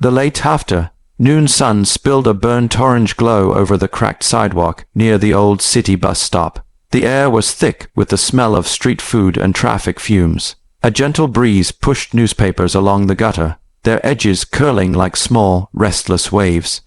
The late afternoon sun spilled a burnt orange glow over the cracked sidewalk near the old city bus stop. The air was thick with the smell of street food and traffic fumes. A gentle breeze pushed newspapers along the gutter, their edges curling like small, restless waves.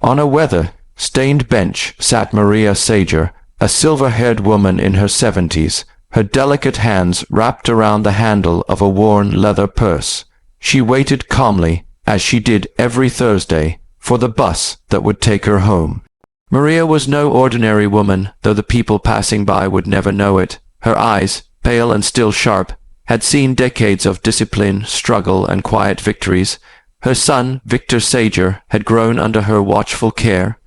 On a weather-stained bench sat Maria Sager, a silver-haired woman in her 70s, her delicate hands wrapped around the handle of a worn leather purse. She waited calmly, as she did every Thursday, for the bus that would take her home. Maria was no ordinary woman, though the people passing by would never know it. Her eyes, pale and still sharp, had seen decades of discipline, struggle, and quiet victories. Her son, Victor Sager, had grown under her watchful care.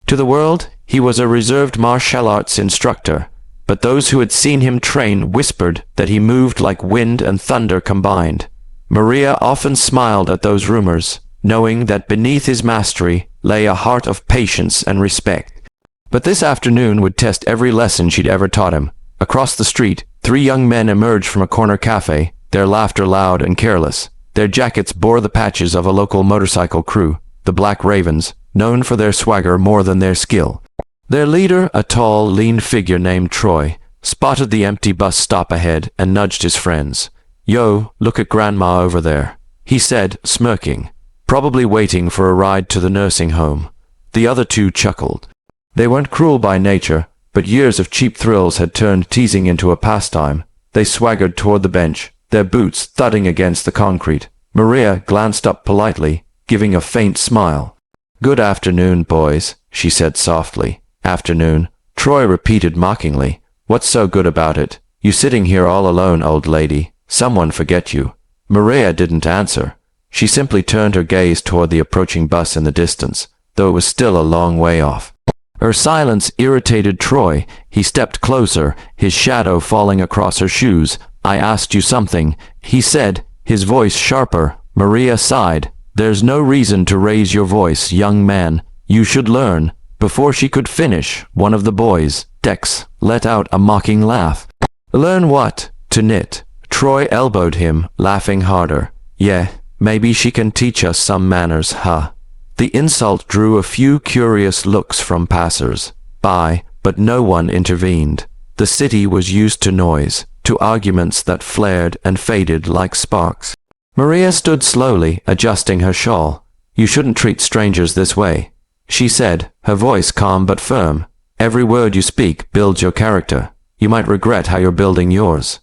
To the world, he was a reserved martial arts instructor, but those who had seen him train whispered that he moved like wind and thunder combined. Maria often smiled at those rumors, knowing that beneath his mastery lay a heart of patience and respect. But this afternoon would test every lesson she'd ever taught him. Across the street, 3 young men emerged from a corner cafe, their laughter loud and careless. Their jackets bore the patches of a local motorcycle crew, the Black Ravens, known for their swagger more than their skill. Their leader, a tall, lean figure named Troy, spotted the empty bus stop ahead and nudged his friends. "Yo, look at Grandma over there," he said, smirking, probably waiting for a ride to the nursing home. The other 2 chuckled. They weren't cruel by nature, but years of cheap thrills had turned teasing into a pastime. They swaggered toward the bench, their boots thudding against the concrete. Maria glanced up politely, giving a faint smile. "Good afternoon, boys," she said softly. "Afternoon," Troy repeated mockingly. "What's so good about it? You sitting here all alone, old lady. Someone forget you." Maria didn't answer. She simply turned her gaze toward the approaching bus in the distance, though it was still a long way off. Her silence irritated Troy. He stepped closer, his shadow falling across her shoes. "I asked you something," he said, his voice sharper. Maria sighed. "There's no reason to raise your voice, young man. You should learn." Before she could finish, one of the boys, Dex, let out a mocking laugh. "Learn what?" "To knit." Troy elbowed him, laughing harder. "Yeah, maybe she can teach us some manners, huh?" The insult drew a few curious looks from passers-by, but no one intervened. The city was used to noise, to arguments that flared and faded like sparks. Maria stood slowly, adjusting her shawl. "You shouldn't treat strangers this way," she said, her voice calm but firm. "Every word you speak builds your character. You might regret how you're building yours."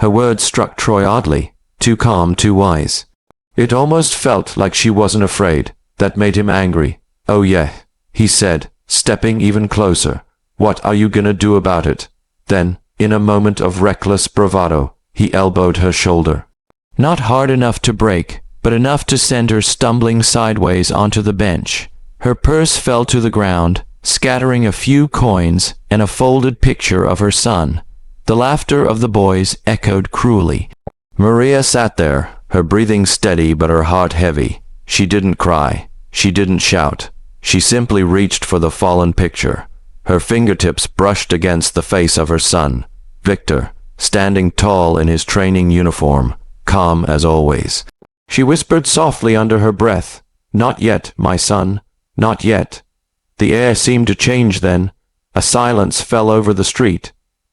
Her words struck Troy oddly, too calm, too wise. It almost felt like she wasn't afraid. That made him angry. "Oh yeah," he said, stepping even closer. "What are you gonna do about it?" Then, in a moment of reckless bravado, he elbowed her shoulder. Not hard enough to break, but enough to send her stumbling sideways onto the bench. Her purse fell to the ground, scattering a few coins and a folded picture of her son. The laughter of the boys echoed cruelly. Maria sat there, her breathing steady but her heart heavy. She didn't cry. She didn't shout. She simply reached for the fallen picture. Her fingertips brushed against the face of her son, Victor, standing tall in his training uniform, calm as always. She whispered softly under her breath, "Not yet, my son, not yet." The air seemed to change then. A silence fell over the street.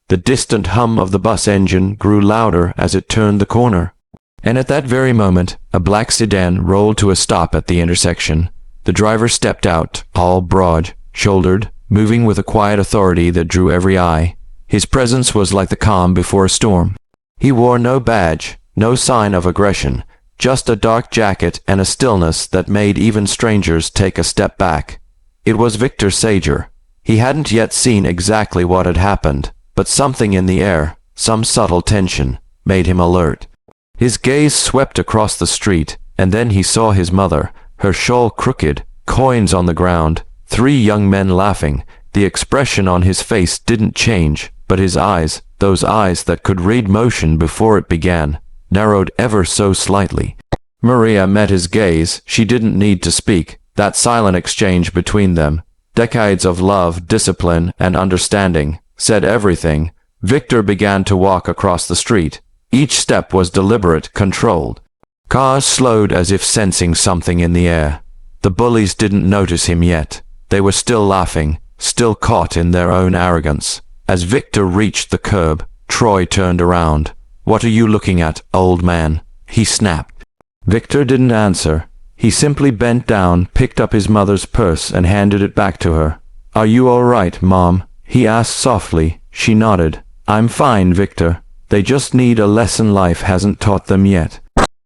The distant hum of the bus engine grew louder as it turned the corner. And at that very moment, a black sedan rolled to a stop at the intersection. The driver stepped out, all broad-shouldered, moving with a quiet authority that drew every eye. His presence was like the calm before a storm. He wore no badge, no sign of aggression, just a dark jacket and a stillness that made even strangers take a step back. It was Victor Sager. He hadn't yet seen exactly what had happened, but something in the air, some subtle tension, made him alert. His gaze swept across the street, and then he saw his mother, her shawl crooked, coins on the ground, 3 young men laughing. The expression on his face didn't change, but his eyes, those eyes that could read motion before it began, narrowed ever so slightly. Maria met his gaze. She didn't need to speak. That silent exchange between them, decades of love, discipline, and understanding, said everything. Victor began to walk across the street. Each step was deliberate, controlled. Cars slowed as if sensing something in the air. The bullies didn't notice him yet. They were still laughing, still caught in their own arrogance. As Victor reached the curb, Troy turned around. "What are you looking at, old man?" he snapped. Victor didn't answer. He simply bent down, picked up his mother's purse and handed it back to her. "Are you all right, Mom?" he asked softly. She nodded. "I'm fine, Victor. They just need a lesson life hasn't taught them yet."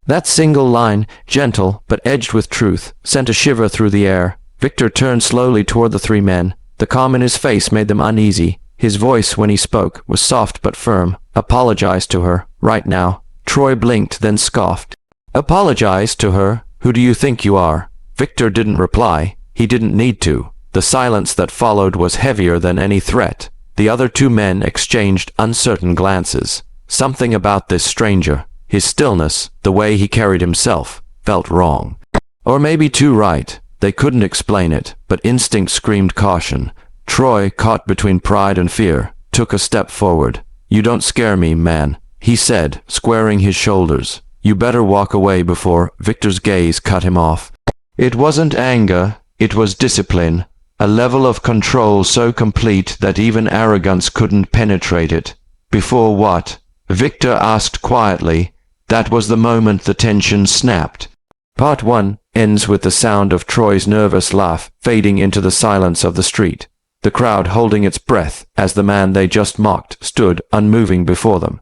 That single line, gentle but edged with truth, sent a shiver through the air. Victor turned slowly toward the three men. The calm in his face made them uneasy. His voice, when he spoke, was soft but firm. "Apologize to her, right now." Troy blinked, then scoffed. "Apologize to her? Who do you think you are?" Victor didn't reply. He didn't need to. The silence that followed was heavier than any threat. The other two men exchanged uncertain glances. Something about this stranger, his stillness, the way he carried himself, felt wrong. Or maybe too right. They couldn't explain it, but instinct screamed caution. Troy, caught between pride and fear, took a step forward. "You don't scare me, man," he said, squaring his shoulders. "You better walk away before—" Victor's gaze cut him off. It wasn't anger, it was discipline, a level of control so complete that even arrogance couldn't penetrate it. "Before what?" Victor asked quietly. That was the moment the tension snapped. Part 1 ends with the sound of Troy's nervous laugh fading into the silence of the street, the crowd holding its breath as the man they just mocked stood unmoving before them.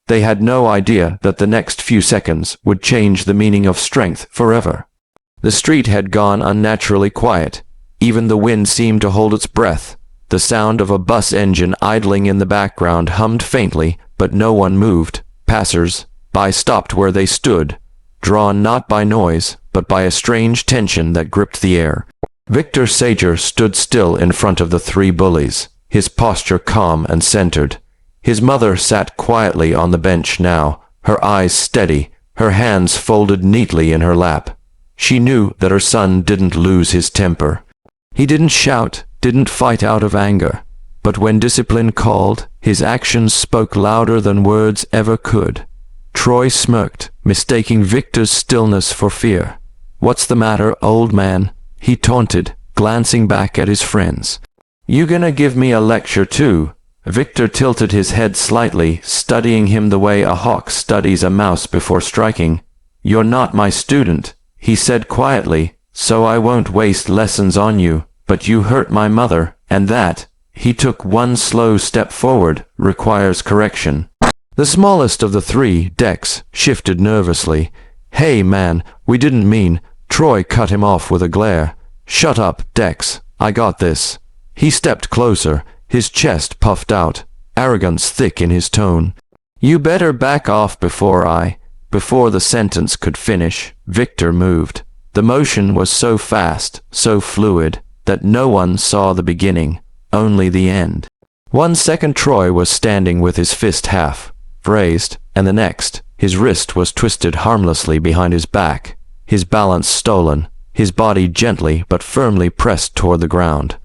They had no idea that the next few seconds would change the meaning of strength forever. The street had gone unnaturally quiet. Even the wind seemed to hold its breath. The sound of a bus engine idling in the background hummed faintly, but no one moved. Passers-by stopped where they stood, drawn not by noise, but by a strange tension that gripped the air. Victor Sager stood still in front of the three bullies, his posture calm and centered. His mother sat quietly on the bench now, her eyes steady, her hands folded neatly in her lap. She knew that her son didn't lose his temper. He didn't shout, didn't fight out of anger. But when discipline called, his actions spoke louder than words ever could. Troy smirked, mistaking Victor's stillness for fear. "What's the matter, old man?" he taunted, glancing back at his friends. "You gonna give me a lecture too?" Victor tilted his head slightly, studying him the way a hawk studies a mouse before striking. "You're not my student," he said quietly, "so I won't waste lessons on you, but you hurt my mother, and that," he took one slow step forward, "requires correction." The smallest of the three, Dex, shifted nervously. "Hey man, we didn't mean—" Troy cut him off with a glare. "Shut up, Dex, I got this." He stepped closer, his chest puffed out, arrogance thick in his tone. "You better back off before Before the sentence could finish, Victor moved. The motion was so fast, so fluid, that no one saw the beginning, only the end. 1 second Troy was standing with his fist half raised, and the next, his wrist was twisted harmlessly behind his back, his balance stolen, his body gently but firmly pressed toward the ground.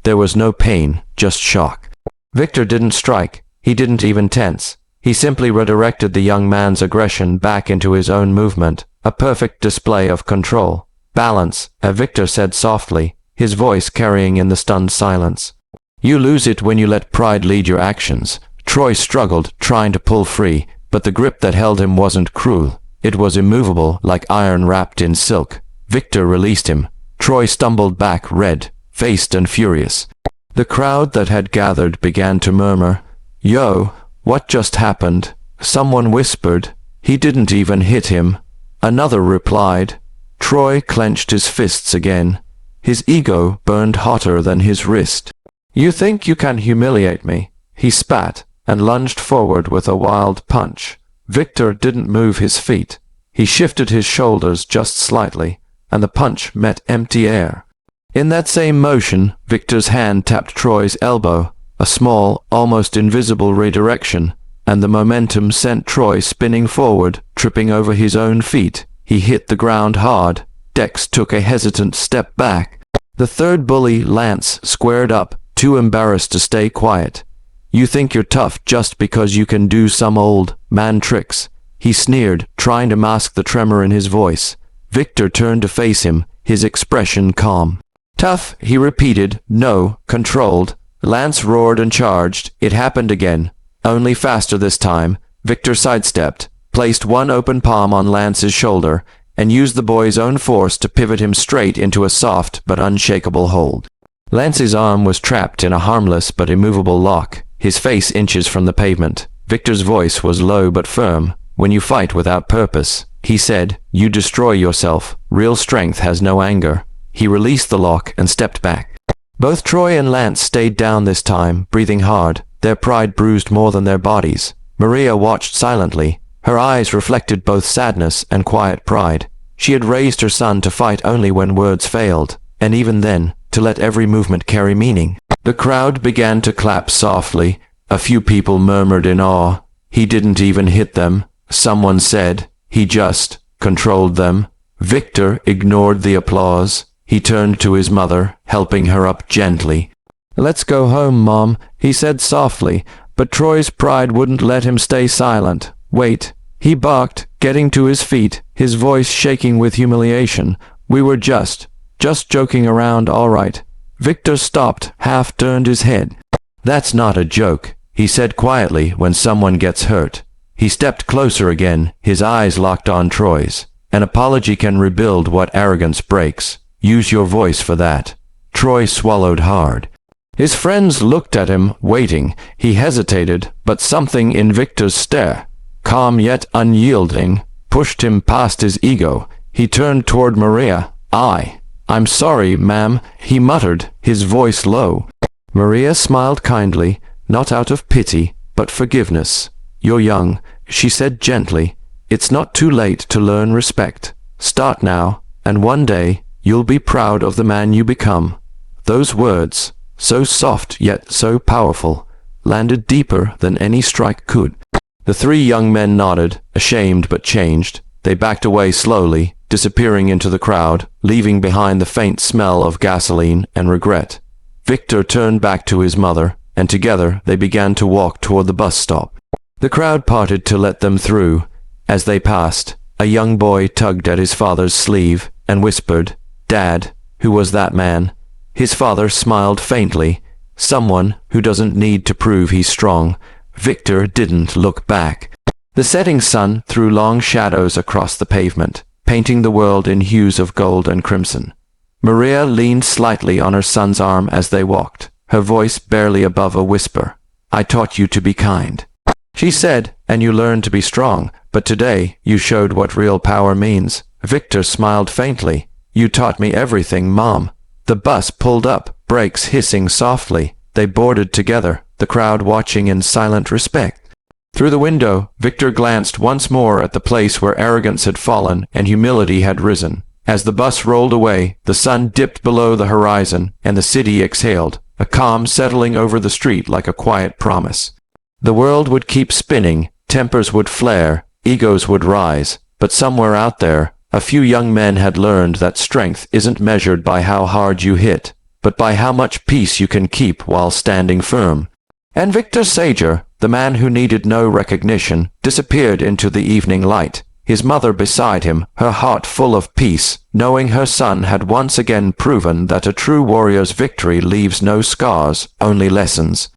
There was no pain, just shock. Victor didn't strike. He didn't even tense. He simply redirected the young man's aggression back into his own movement, a perfect display of control. "Balance," Victor said softly, his voice carrying in the stunned silence. "You lose it when you let pride lead your actions." Troy struggled, trying to pull free, but the grip that held him wasn't cruel. It was immovable, like iron wrapped in silk. Victor released him. Troy stumbled back, red, faced and furious. The crowd that had gathered began to murmur. "Yo, what just happened?" Someone whispered. "He didn't even hit him." Another replied. Troy clenched his fists again. His ego burned hotter than his wrist. "You think you can humiliate me?" He spat and lunged forward with a wild punch. Victor didn't move his feet. He shifted his shoulders just slightly, and the punch met empty air. In that same motion, Victor's hand tapped Troy's elbow, a small, almost invisible redirection, and the momentum sent Troy spinning forward, tripping over his own feet. He hit the ground hard. Dex took a hesitant step back. The third bully, Lance, squared up, too embarrassed to stay quiet. "You think you're tough just because you can do some old man tricks," he sneered, trying to mask the tremor in his voice. Victor turned to face him, his expression calm. Tough, he repeated, no, controlled. Lance roared and charged. It happened again, only faster this time. Victor sidestepped, placed one open palm on Lance's shoulder, and used the boy's own force to pivot him straight into a soft but unshakable hold. Lance's arm was trapped in a harmless but immovable lock, his face inches from the pavement. Victor's voice was low but firm. When you fight without purpose, he said, you destroy yourself. Real strength has no anger. He released the lock and stepped back. Both Troy and Lance stayed down this time, breathing hard, their pride bruised more than their bodies. Maria watched silently. Her eyes reflected both sadness and quiet pride. She had raised her son to fight only when words failed, and even then, to let every movement carry meaning. The crowd began to clap softly. A few people murmured in awe. He didn't even hit them, someone said. He just controlled them. Victor ignored the applause. He turned to his mother, helping her up gently. Let's go home, Mom, he said softly, but Troy's pride wouldn't let him stay silent. Wait, he barked, getting to his feet, his voice shaking with humiliation. We were just joking around, all right. Victor stopped, half turned his head. That's not a joke, he said quietly when someone gets hurt. He stepped closer again, his eyes locked on Troy's. An apology can rebuild what arrogance breaks. Use your voice for that. Troy swallowed hard. His friends looked at him, waiting. He hesitated, but something in Victor's stare, calm yet unyielding, pushed him past his ego. He turned toward Maria. I'm sorry, ma'am, he muttered, his voice low. Maria smiled kindly, not out of pity, but forgiveness. You're young, she said gently. It's not too late to learn respect. Start now, and one day you'll be proud of the man you become. Those words, so soft yet so powerful, landed deeper than any strike could. The three young men nodded, ashamed but changed. They backed away slowly, disappearing into the crowd, leaving behind the faint smell of gasoline and regret. Victor turned back to his mother, and together they began to walk toward the bus stop. The crowd parted to let them through. As they passed, a young boy tugged at his father's sleeve and whispered, Dad, who was that man? His father smiled faintly. Someone who doesn't need to prove he's strong. Victor didn't look back. The setting sun threw long shadows across the pavement, painting the world in hues of gold and crimson. Maria leaned slightly on her son's arm as they walked, her voice barely above a whisper. I taught you to be kind. She said, and you learned to be strong, but today you showed what real power means. Victor smiled faintly. You taught me everything, Mom. The bus pulled up, brakes hissing softly. They boarded together, the crowd watching in silent respect. Through the window, Victor glanced once more at the place where arrogance had fallen and humility had risen. As the bus rolled away, the sun dipped below the horizon, and the city exhaled, a calm settling over the street like a quiet promise. The world would keep spinning, tempers would flare, egos would rise, but somewhere out there, a few young men had learned that strength isn't measured by how hard you hit, but by how much peace you can keep while standing firm. And Victor Sager, the man who needed no recognition, disappeared into the evening light, his mother beside him, her heart full of peace, knowing her son had once again proven that a true warrior's victory leaves no scars, only lessons.